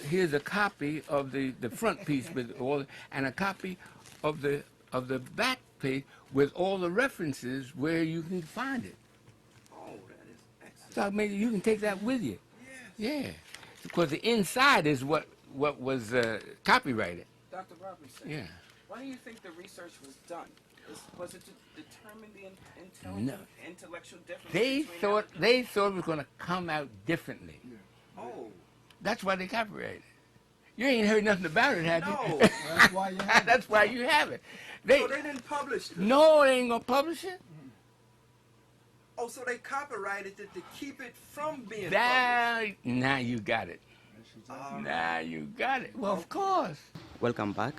here's a copy of the front piece with all, and a copy of the back page with all the references where you can find it. Oh, that is excellent. So maybe you can take that with you. Yes. Yeah, because the inside is what was copyrighted. Dr. Robinson. Yeah. Why do you think the research was done? Was it to determine the intellectual difference They between thought African- it was going to come out differently. Oh, That's why they copyrighted it. You ain't heard nothing about it, have no. you? That's why you have it. That's why you have it. So they didn't publish this. No, they ain't gonna publish it. Oh, so they copyrighted it to keep it from being Now you got it. published. Now you got it. Well, of course. Welcome back.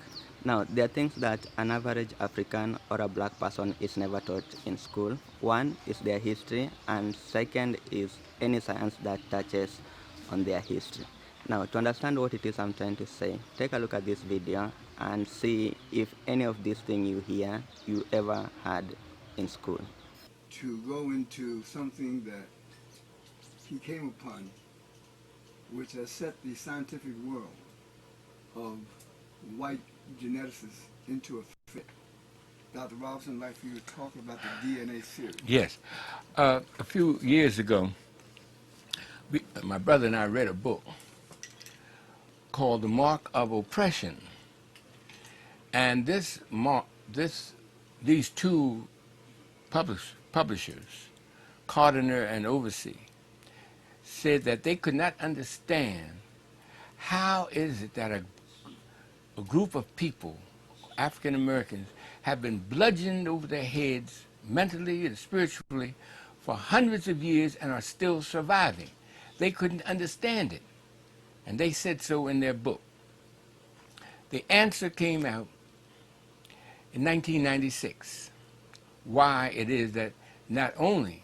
Now, there are things that an average African or a black person is never taught in school. One is their history, and second is any science that touches on their history. Now, to understand what it is I'm trying to say, take a look at this video and see if any of these things you hear you ever had in school. To go into something that he came upon, which has set the scientific world of white geneticists into a fit. Dr. Robinson, I'd like for you to talk about the DNA series. Yes. A few years ago, my brother and I read a book called The Mark of Oppression. And these two publishers, Cardiner and Oversea, said that they could not understand how is it that a group of people, African Americans, have been bludgeoned over their heads mentally and spiritually for hundreds of years and are still surviving. They couldn't understand it. And they said so in their book. The answer came out in 1996, why it is that not only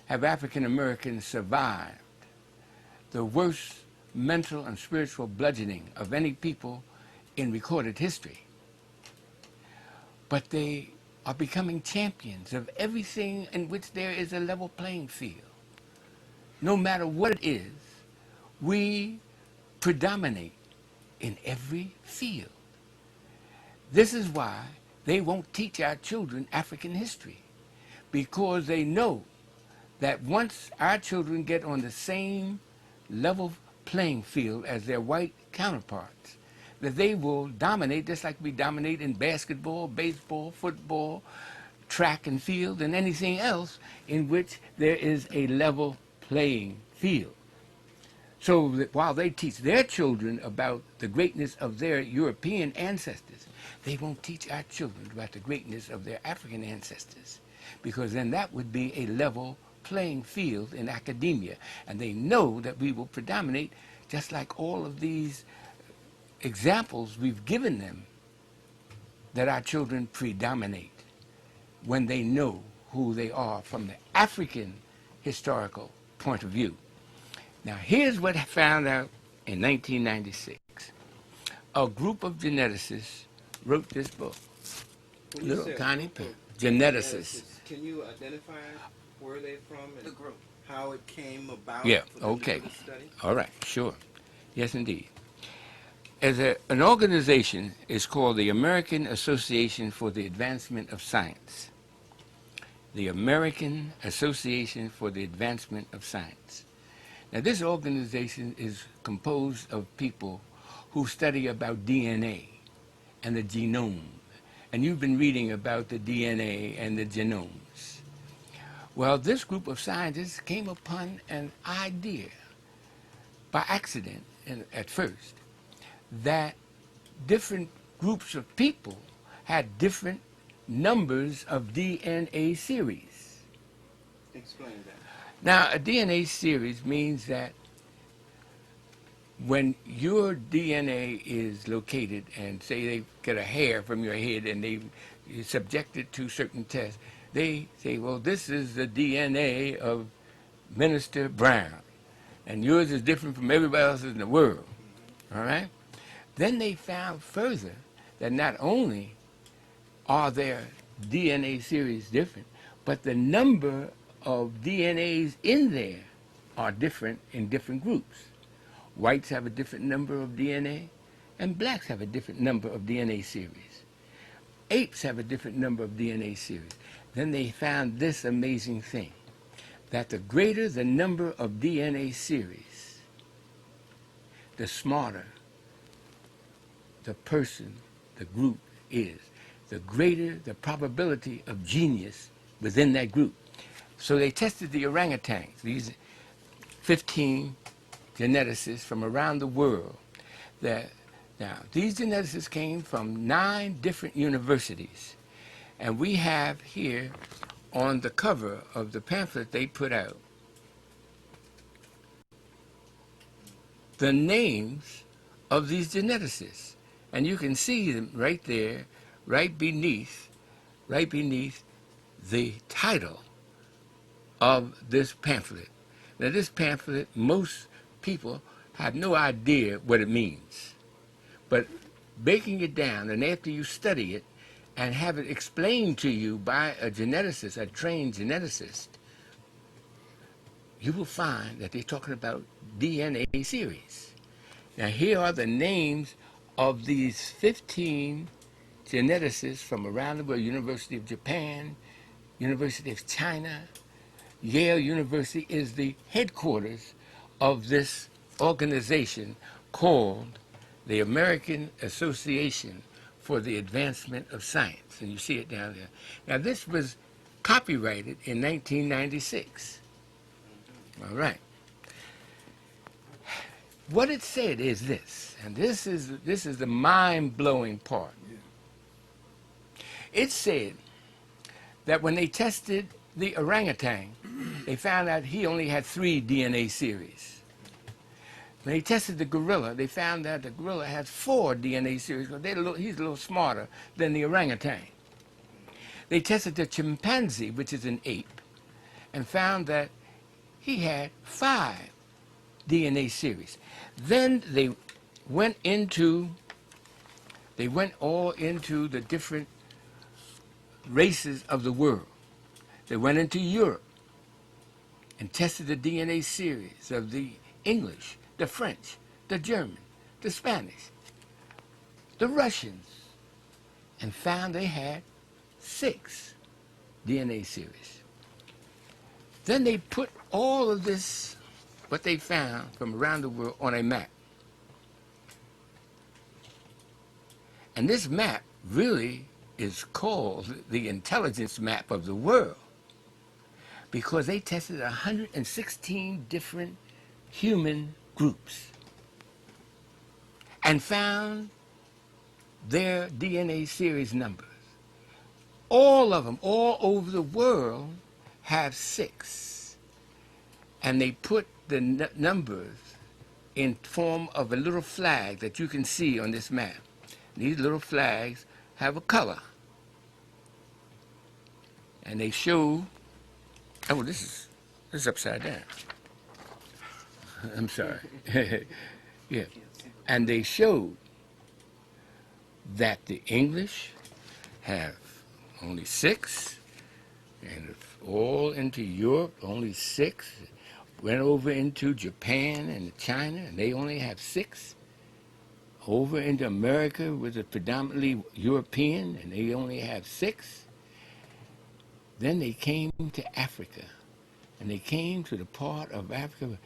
have African Americans survived the worst mental and spiritual bludgeoning of any people in recorded history, but they are becoming champions of everything in which there is a level playing field. No matter what it is, we predominate in every field. This is why they won't teach our children African history, because they know that once our children get on the same level playing field as their white counterparts, that they will dominate just like we dominate in basketball, baseball, football, track and field, and anything else in which there is a level playing field. So that while they teach their children about the greatness of their European ancestors, they won't teach our children about the greatness of their African ancestors, because then that would be a level playing field in academia. And they know that we will predominate, just like all of these examples we've given them, that our children predominate when they know who they are from the African historical point of view. Now, here's what I found out in 1996. A group of geneticists wrote this book. When you Little said tiny group pen. of Geneticists. Can you identify where they're from and The group. how it came about? Yeah, for them to okay. do this study? All right, sure. Yes, indeed. An organization is called the American Association for the Advancement of Science. The American Association for the Advancement of Science. Now, this organization is composed of people who study about DNA and the genome. And you've been reading about the DNA and the genomes. Well, this group of scientists came upon an idea by accident at first that different groups of people had different numbers of DNA series. Explain that. Now, a DNA series means that when your DNA is located, and say they get a hair from your head and they subject it to certain tests, they say, well, this is the DNA of Minister Brown, and yours is different from everybody else in the world, all right? Then they found further that not only are their DNA series different, but the number of DNAs in there are different in different groups. whites have a different number of DNA, and blacks have a different number of DNA series. Apes have a different number of DNA series. Then they found this amazing thing, that the greater the number of DNA series, the smarter the person, the group is, the greater the probability of genius within that group. So they tested the orangutans, these 15 geneticists from around the world. Now, these geneticists came from 9 different universities. And we have here on the cover of the pamphlet they put out the names of these geneticists. And you can see them right there, right beneath the title of this pamphlet. Now, this pamphlet, most people have no idea what it means. But breaking it down, and after you study it and have it explained to you by a geneticist, a trained geneticist, you will find that they're talking about DNA series. Now, here are the names of these 15 geneticists from around the world: University of Japan, University of China. Yale University is the headquarters of this organization called the American Association for the Advancement of Science. And you see it down there. Now, this was copyrighted in 1996. All right. What it said is this, and this is the mind-blowing part. It said that when they tested the orangutan, they found out he only had 3 DNA series. When they tested the gorilla, they found that the gorilla has 4 DNA series. He's a little smarter than the orangutan. They tested the chimpanzee, which is an ape, and found that he had 5 DNA series. Then they went all into the different races of the world. They went into Europe and tested the DNA series of the English, the French, the German, the Spanish, the Russians, and found they had 6 DNA series. Then they put all of this, what they found from around the world, on a map. And this map really is called the intelligence map of the world, because they tested 116 different human groups and found their DNA series numbers. All of them, all over the world, have 6. And they put the numbers in form of a little flag that you can see on this map. These little flags have a color. And they show, oh, this is upside down. I'm sorry. Yeah. And they showed that the English have only 6, and all into Europe, only 6. Went over into Japan and China, and they only have 6. Over into America, which is predominantly European, and they only have 6. Then they came to Africa, and they came to the part of Africa.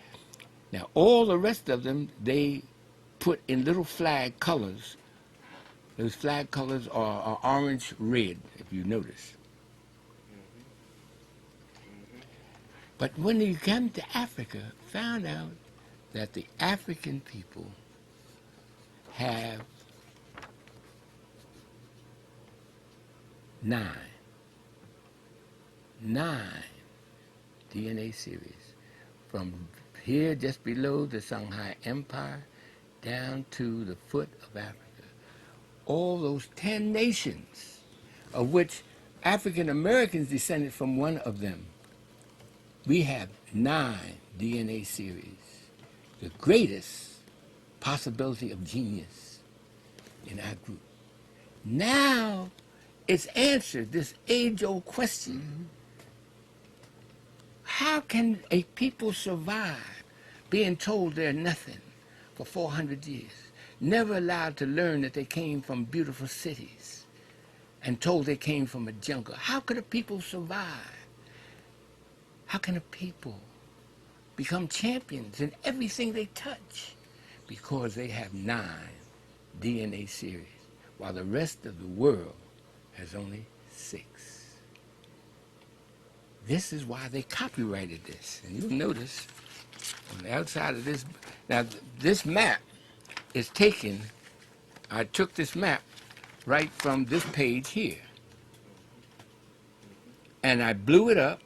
Now, all the rest of them, they put in little flag colors. Those flag colors are orange, red, if you notice. But when you come to Africa, found out that the African people have 9 DNA series, from here just below the Songhai Empire down to the foot of Africa. All those 10 nations, of which African Americans descended from one of them. We have 9 DNA series, the greatest possibility of genius in our group. Now it's answered this age-old question. How can a people survive being told they're nothing for 400 years, never allowed to learn that they came from beautiful cities and told they came from a jungle. How could a people survive? How can a people become champions in everything they touch? Because they have 9 DNA series, while the rest of the world has only 6. This is why they copyrighted this. And you'll notice on the outside of this, now this map is taken, I took this map right from this page here. And I blew it up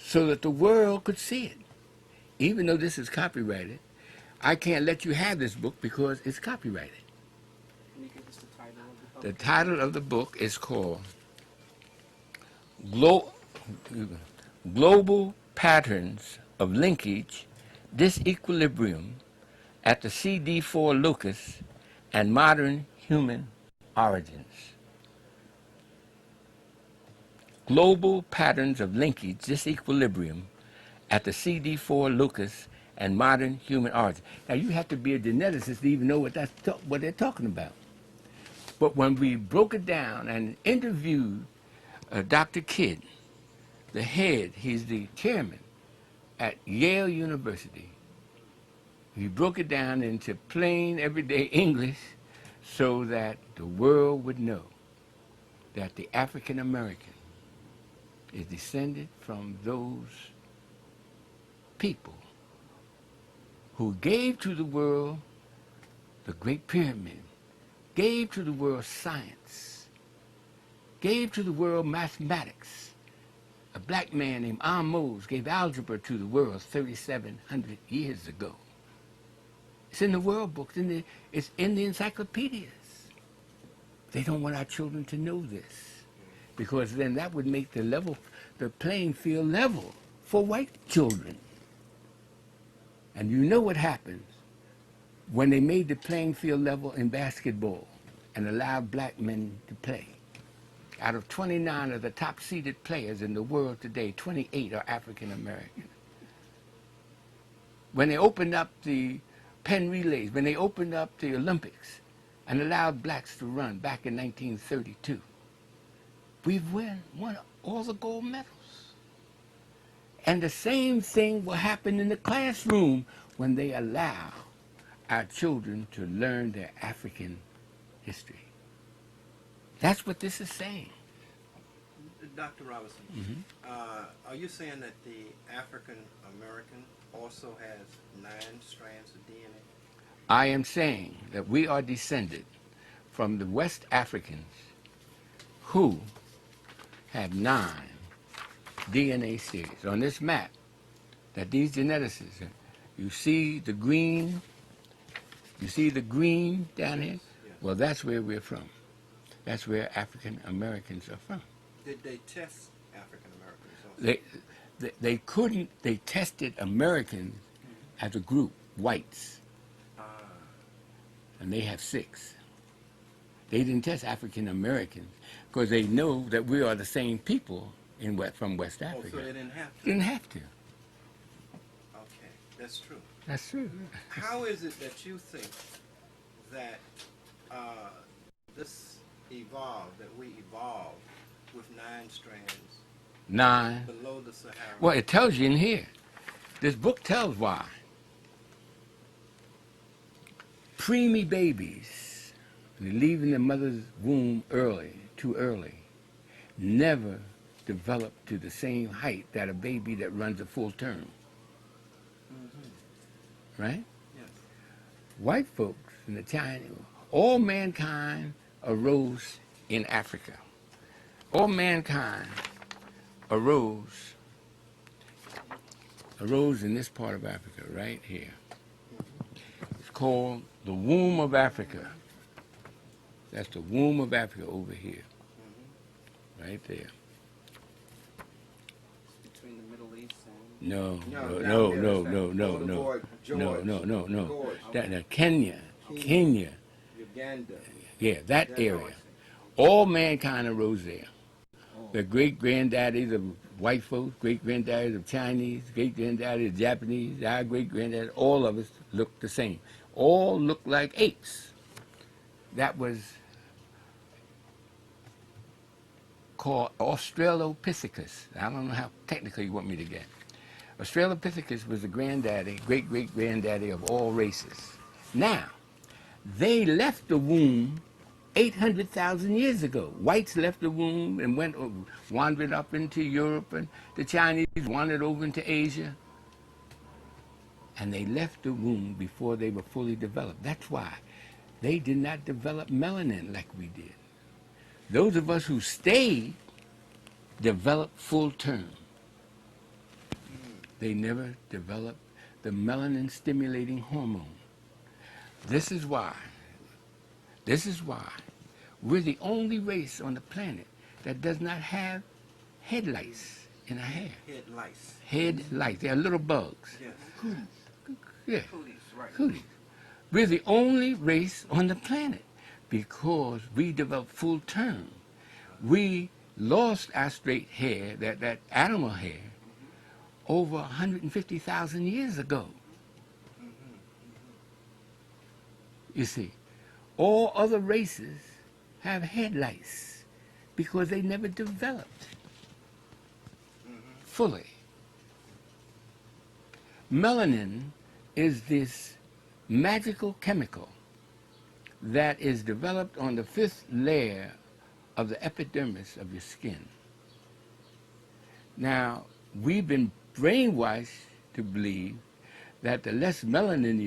so that the world could see it. Even though this is copyrighted, I can't let you have this book because it's copyrighted. Can you give us the title of the book? The title of the book is called Global Patterns of Linkage, Disequilibrium at the CD4 Locus and Modern Human Origins. Global Patterns of Linkage, Disequilibrium at the CD4 Locus and Modern Human Origins. Now you have to be a geneticist to even know what they're talking about. But when we broke it down and interviewed Dr. Kidd, the head, he's the chairman at Yale University. He broke it down into plain, everyday English so that the world would know that the African American is descended from those people who gave to the world the Great Pyramid, gave to the world science, gave to the world mathematics. A black man named Ahmose gave algebra to the world 3,700 years ago. It's in the world books, it's in the encyclopedias. They don't want our children to know this, because then that would make the playing field level for white children. And you know what happens when they made the playing field level in basketball and allowed black men to play. Out of 29 of the top-seeded players in the world today, 28 are African American. When they opened up the Penn relays, when they opened up the Olympics and allowed blacks to run back in 1932, we've won all the gold medals. And the same thing will happen in the classroom when they allow our children to learn their African history. That's what this is saying. Dr. Robinson, are you saying that the African American also has 9 strands of DNA? I am saying that we are descended from the West Africans who have 9 DNA series. On this map, that these geneticists, you see the green down here? Yes. Well, that's where we're from. That's where African Americans are from. Did they test African Americans also? They couldn't, they tested Americans as a group, whites, and they have 6. They didn't test African Americans because they know that we are the same people from West Africa. Oh, so they didn't have to? Didn't have to. Okay, that's true. That's true. How is it that you think that this evolved, that we evolved with 9 strands 9. below the Sahara? Well, it tells you in here. This book tells why. Preemie babies, leaving the mother's womb too early, never develop to the same height that a baby that runs a full term. Right? Yes. White folks in the China, all mankind arose in Africa. All mankind arose in this part of Africa, right here. It's called the womb of Africa. That's the womb of Africa over here. Right there. Between the Middle East and... No. Kenya. Uganda. Yeah, that area. All mankind arose there. The great granddaddies of white folks, great-granddaddies of Chinese, great-granddaddies of Japanese, our great-granddad, all of us look the same. All look like apes. That was called Australopithecus. I don't know how technical you want me to get. Australopithecus was the granddaddy, great-great-granddaddy of all races. Now, they left the womb 800,000 years ago. Whites left the womb and wandered up into Europe, and the Chinese wandered over into Asia. And they left the womb before they were fully developed. That's why they did not develop melanin like we did. Those of us who stayed developed full term. They never developed the melanin stimulating hormone. This is why we're the only race on the planet that does not have head lice in our hair. Head lice. Head lice. They are little bugs. Yes. Yeah, Cooties, right. cooties. We're the only race on the planet because we developed full term. We lost our straight hair, that animal hair, over 150,000 years ago. You see, all other races have head lice because they never developed fully. Melanin is this magical chemical that is developed on the 5th layer of the epidermis of your skin. Now, we've been brainwashed to believe that the less melanin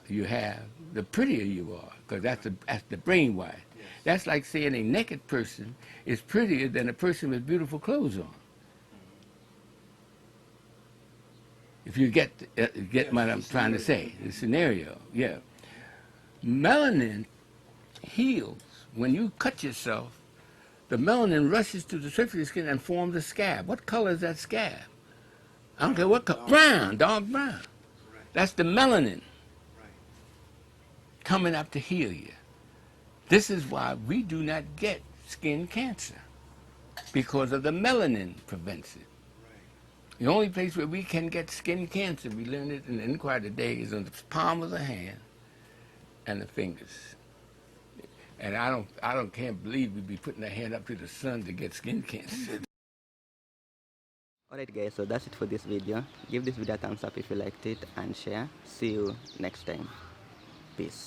you have, the prettier you are, because that's the brainwash. That's like saying a naked person is prettier than a person with beautiful clothes on. If you get what I'm trying to say, the scenario, yeah. Melanin heals. When you cut yourself, the melanin rushes to the surface of your skin and forms a scab. What color is that scab? I don't care what color. Brown, dark brown. Right. That's the melanin Right. coming up to heal you. This is why we do not get skin cancer, because of the melanin prevents it. The only place where we can get skin cancer, we learned it in the inquiry today, is on the palm of the hand and the fingers. And can't believe we'd be putting our hand up to the sun to get skin cancer. Alright guys, so that's it for this video. Give this video a thumbs up if you liked it and share. See you next time. Peace.